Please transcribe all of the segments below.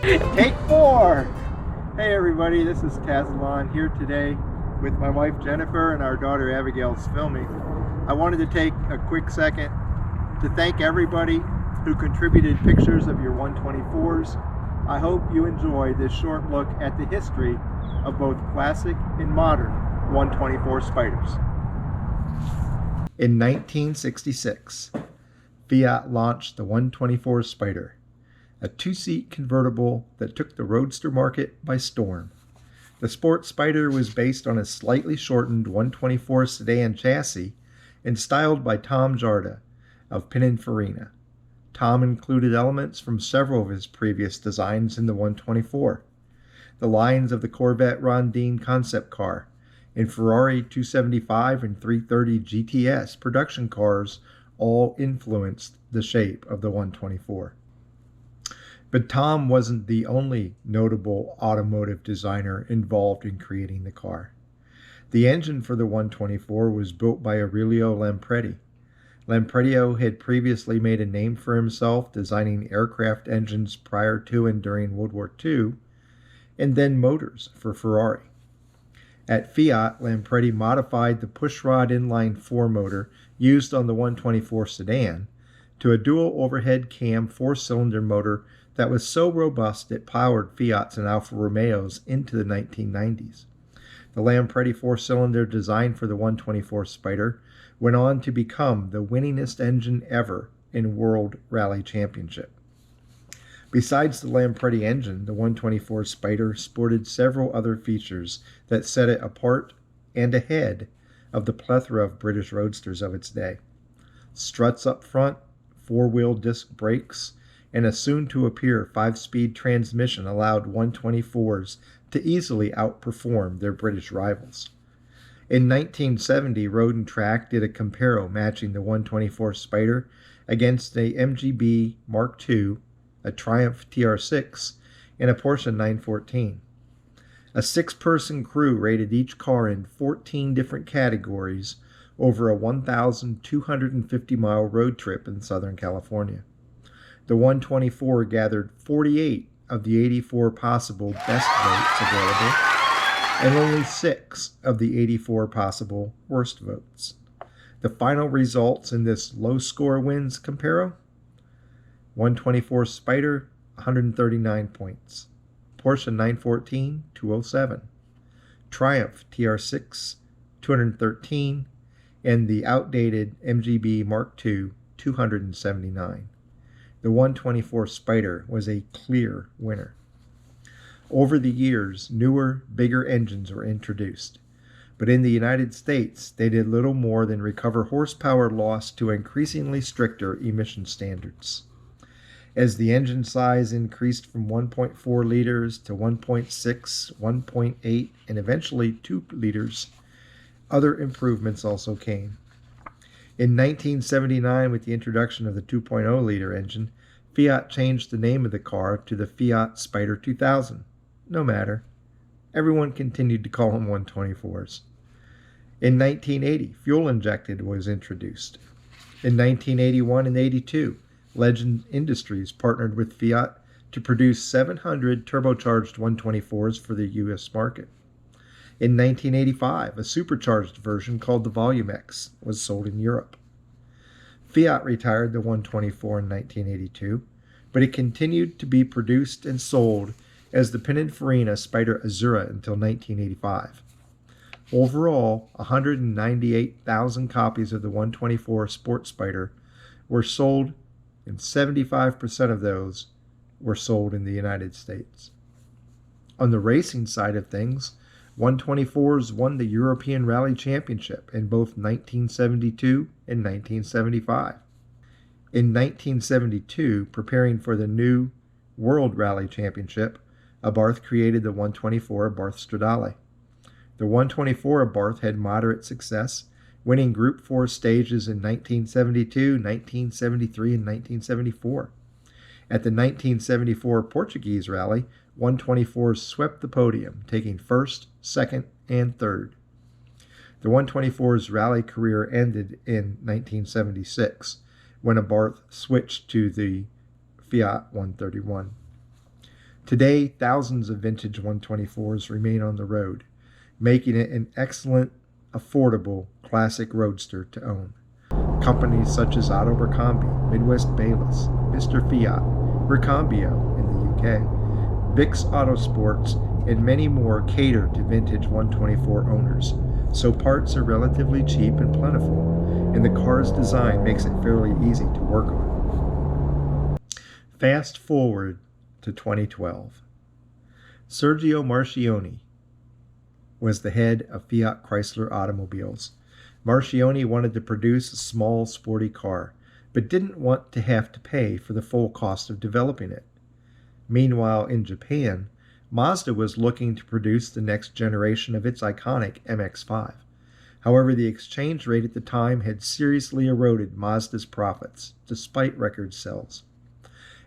Take 4! Hey everybody, this is Tazalon here today with my wife Jennifer and our daughter Abigail's filming. I wanted to take a quick second to thank everybody who contributed pictures of your 124s. I hope you enjoy this short look at the history of both classic and modern 124 Spyders. In 1966, Fiat launched the 124 Spider, a two-seat convertible that took the roadster market by storm. The Sport Spider was based on a slightly shortened 124 sedan chassis and styled by Tom Jarda of Pininfarina. Tom included elements from several of his previous designs in the 124. The lines of the Corvette Rondine concept car and Ferrari 275 and 330 GTS production cars all influenced the shape of the 124. But Tom wasn't the only notable automotive designer involved in creating the car. The engine for the 124 was built by Aurelio Lampredi. Lampredi had previously made a name for himself designing aircraft engines prior to and during World War II, and then motors for Ferrari. At Fiat, Lampredi modified the pushrod inline-4 motor used on the 124 sedan to a dual overhead cam 4-cylinder motor that was so robust it powered Fiats and Alfa Romeos into the 1990s. The Lampredi 4-cylinder design for the 124 Spider went on to become the winningest engine ever in World Rally Championship. Besides the Lampredi engine, the 124 Spider sported several other features that set it apart and ahead of the plethora of British roadsters of its day. Struts up front, 4-wheel disc brakes, and a soon-to-appear 5-speed transmission allowed 124s to easily outperform their British rivals. In 1970, Road and Track did a comparo matching the 124 Spider against a MGB Mark II, a Triumph TR6, and a Porsche 914. A 6-person crew rated each car in 14 different categories over a 1,250-mile road trip in Southern California. The 124 gathered 48 of the 84 possible best votes available, and only 6 of the 84 possible worst votes. The final results in this low-score wins comparo: 124 Spider, 139 points. Porsche 914, 207. Triumph TR6, 213. And the outdated MGB Mark II, 279. The 124 Spider was a clear winner. Over the years, newer, bigger engines were introduced, but in the United States, they did little more than recover horsepower lost to increasingly stricter emission standards. As the engine size increased from 1.4 liters to 1.6, 1.8, and eventually 2 liters, other improvements also came. In 1979, with the introduction of the 2.0-liter engine, Fiat changed the name of the car to the Fiat Spider 2000. No matter. Everyone continued to call them 124s. In 1980, fuel-injected was introduced. In 1981 and 82, Legend Industries partnered with Fiat to produce 700 turbocharged 124s for the U.S. market. In 1985, a supercharged version called the Volume X was sold in Europe. Fiat retired the 124 in 1982, but it continued to be produced and sold as the Pininfarina Spider Azzurra until 1985. Overall, 198,000 copies of the 124 Sport Spider were sold, and 75% of those were sold in the United States. On the racing side of things, 124s won the European Rally Championship in both 1972 and 1975. In 1972, preparing for the new World Rally Championship, Abarth created the 124 Abarth Stradale. The 124 Abarth had moderate success, winning Group 4 stages in 1972, 1973, and 1974. At the 1974 Portuguese Rally, 124s swept the podium, taking first, second, and third. The 124's rally career ended in 1976, when Abarth switched to the Fiat 131. Today, thousands of vintage 124s remain on the road, making it an excellent, affordable, classic roadster to own. Companies such as Auto Ricambi, Midwest Bayless, Mr. Fiat, Ricambio in the UK, Vix Autosports, and many more cater to vintage 124 owners, so parts are relatively cheap and plentiful, and the car's design makes it fairly easy to work on. Fast forward to 2012. Sergio Marchionne was the head of Fiat Chrysler Automobiles. Marchionne wanted to produce a small, sporty car, but didn't want to have to pay for the full cost of developing it. Meanwhile, in Japan, Mazda was looking to produce the next generation of its iconic MX-5. However, the exchange rate at the time had seriously eroded Mazda's profits, despite record sales.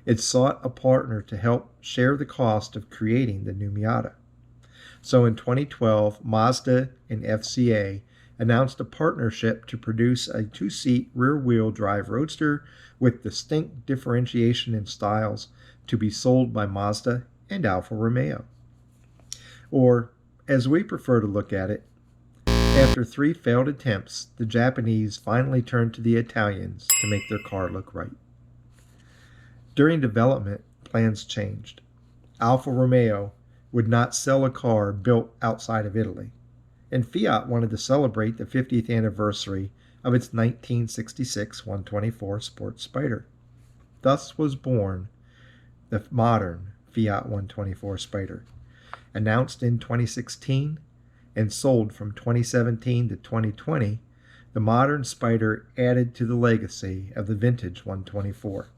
It sought a partner to help share the cost of creating the new Miata. So in 2012, Mazda and FCA announced a partnership to produce a two-seat rear-wheel drive roadster with distinct differentiation in styles to be sold by Mazda and Alfa Romeo. Or, as we prefer to look at it, after 3 failed attempts, the Japanese finally turned to the Italians to make their car look right. During development, plans changed. Alfa Romeo would not sell a car built outside of Italy, and Fiat wanted to celebrate the 50th anniversary of its 1966 124 Sport Spider. Thus was born the modern Fiat 124 Spider, announced in 2016 and sold from 2017 to 2020. The modern Spider added to the legacy of the vintage 124.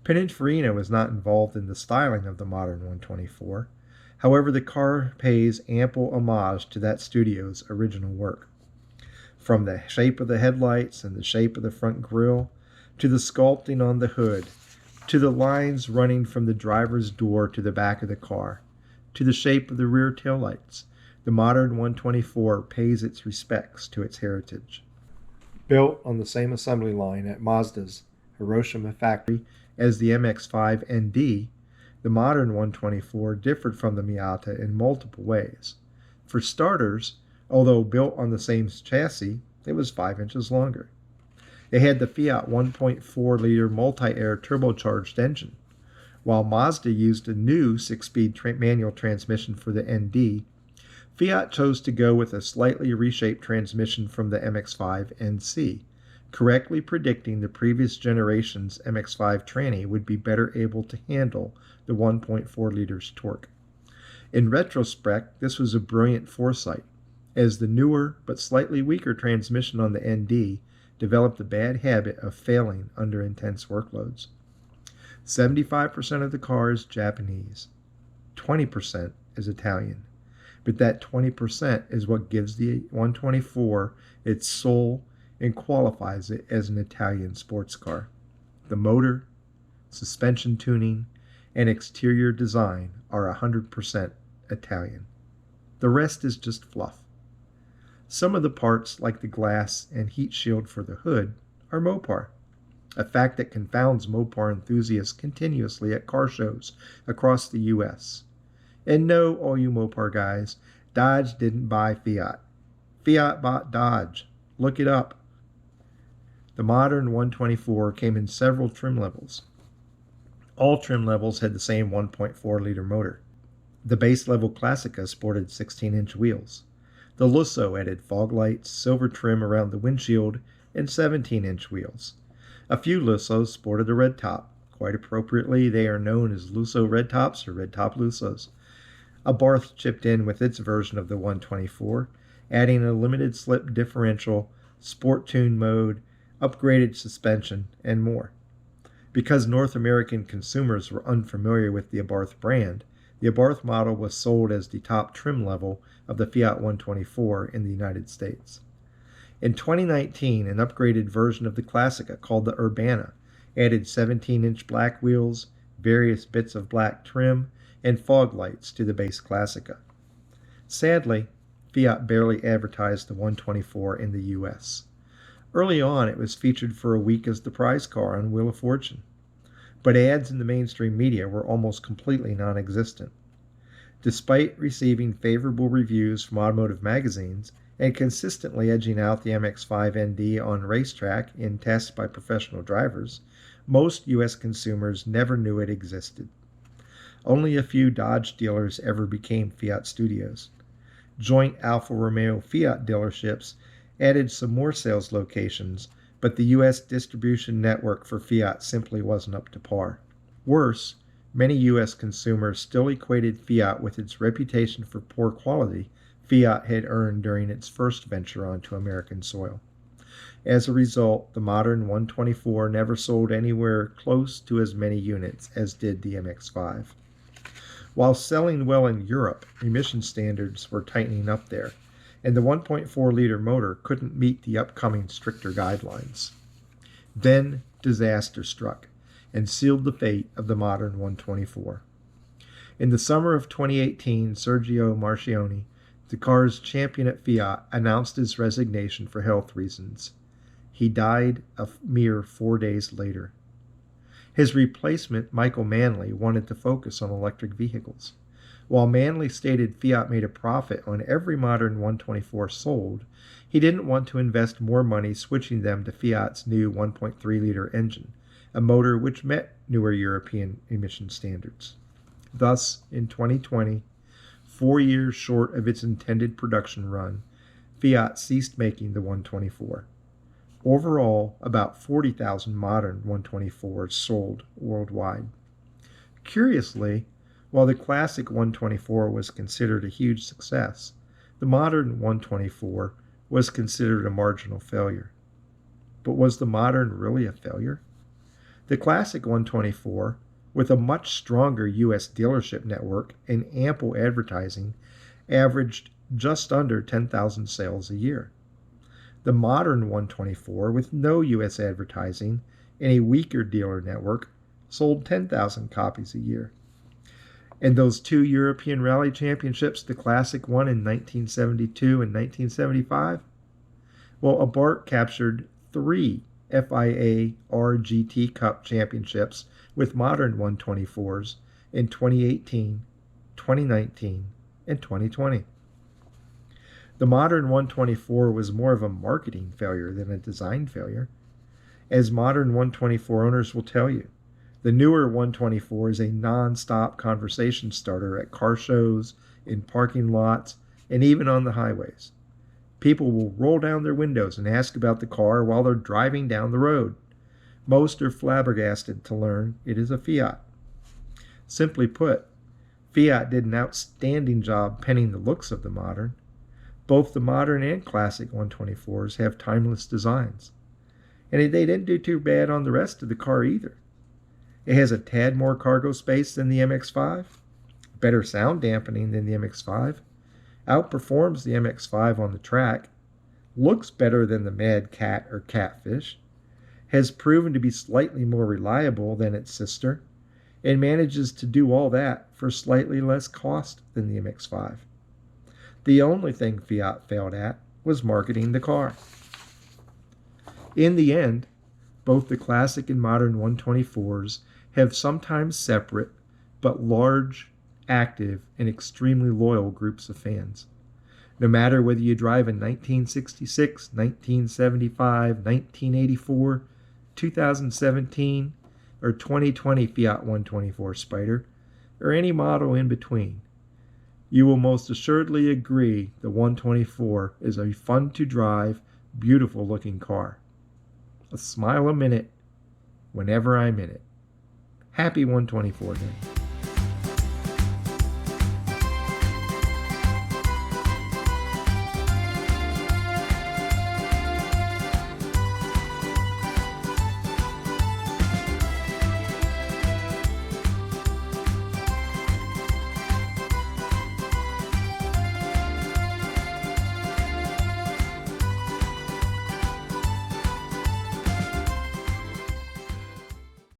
Pininfarina was not involved in the styling of the modern 124. However, the car pays ample homage to that studio's original work. From the shape of the headlights and the shape of the front grille, to the sculpting on the hood, to the lines running from the driver's door to the back of the car, to the shape of the rear taillights, the modern 124 pays its respects to its heritage. Built on the same assembly line at Mazda's Hiroshima factory as the MX-5 ND, the modern 124 differed from the Miata in multiple ways. For starters, although built on the same chassis, it was 5 inches longer. It had the Fiat 1.4-liter multi-air turbocharged engine. While Mazda used a new 6-speed manual transmission for the ND, Fiat chose to go with a slightly reshaped transmission from the MX-5 NC, correctly predicting the previous generation's MX-5 tranny would be better able to handle the 1.4 liters torque. In retrospect, this was a brilliant foresight, as the newer but slightly weaker transmission on the ND developed the bad habit of failing under intense workloads. 75% of the car is Japanese, 20% is Italian, but that 20% is what gives the 124 its soul and qualifies it as an Italian sports car. The motor, suspension tuning, and exterior design are 100% Italian. The rest is just fluff. Some of the parts, like the glass and heat shield for the hood, are Mopar, a fact that confounds Mopar enthusiasts continuously at car shows across the U.S. And no, all you Mopar guys, Dodge didn't buy Fiat. Fiat bought Dodge. Look it up. The modern 124 came in several trim levels. All trim levels had the same 1.4-liter motor. The base level Classica sported 16-inch wheels. The Lusso added fog lights, silver trim around the windshield, and 17-inch wheels. A few Lussos sported a red top. Quite appropriately, they are known as Lusso red tops or red top Lussos. Abarth chipped in with its version of the 124, adding a limited slip differential, sport tune mode, upgraded suspension, and more. Because North American consumers were unfamiliar with the Abarth brand, the Abarth model was sold as the top trim level of the Fiat 124 in the United States. In 2019, an upgraded version of the Classica called the Urbana added 17-inch black wheels, various bits of black trim, and fog lights to the base Classica. Sadly, Fiat barely advertised the 124 in the U.S. Early on, it was featured for a week as the prize car on Wheel of Fortune. but ads in the mainstream media were almost completely non-existent. Despite receiving favorable reviews from automotive magazines and consistently edging out the MX-5 ND on racetrack in tests by professional drivers, most U.S. consumers never knew it existed. Only a few Dodge dealers ever became Fiat studios. Joint Alfa Romeo Fiat dealerships added some more sales locations, but the U.S. distribution network for Fiat simply wasn't up to par. Worse, many U.S. consumers still equated Fiat with its reputation for poor quality Fiat had earned during its first venture onto American soil. As a result, the modern 124 never sold anywhere close to as many units as did the MX-5. While selling well in Europe, emission standards were tightening up there, and the 1.4-liter motor couldn't meet the upcoming stricter guidelines. Then disaster struck and sealed the fate of the modern 124. In the summer of 2018, Sergio Marchionne, the car's champion at Fiat, announced his resignation for health reasons. He died a mere 4 days later. His replacement, Michael Manley, wanted to focus on electric vehicles. While Manley stated Fiat made a profit on every modern 124 sold, he didn't want to invest more money switching them to Fiat's new 1.3-liter engine, a motor which met newer European emission standards. Thus, in 2020, 4 years short of its intended production run, Fiat ceased making the 124. Overall, about 40,000 modern 124s sold worldwide. Curiously, while the classic 124 was considered a huge success, the modern 124 was considered a marginal failure. But was the modern really a failure? The classic 124, with a much stronger U.S. dealership network and ample advertising, averaged just under 10,000 sales a year. The modern 124, with no U.S. advertising and a weaker dealer network, sold 10,000 copies a year. And those 2 European Rally Championships the Classic won in 1972 and 1975? Well, Abarth captured 3 FIA RGT Cup championships with modern 124s in 2018, 2019, and 2020. The modern 124 was more of a marketing failure than a design failure. As modern 124 owners will tell you, the newer 124 is a non-stop conversation starter at car shows, in parking lots, and even on the highways. People will roll down their windows and ask about the car while they're driving down the road. Most are flabbergasted to learn it is a Fiat. Simply put, Fiat did an outstanding job penning the looks of the modern. Both the modern and classic 124s have timeless designs. And they didn't do too bad on the rest of the car either. It has a tad more cargo space than the MX-5, better sound dampening than the MX-5, outperforms the MX-5 on the track, looks better than the Mad Cat or Catfish, has proven to be slightly more reliable than its sister, and manages to do all that for slightly less cost than the MX-5. The only thing Fiat failed at was marketing the car. In the end, both the classic and modern 124s have sometimes separate but large, active, and extremely loyal groups of fans. No matter whether you drive a 1966, 1975, 1984, 2017, or 2020 Fiat 124 Spider, or any model in between, you will most assuredly agree the 124 is a fun-to-drive, beautiful-looking car. A smile a minute whenever I'm in it. Happy 124 Day.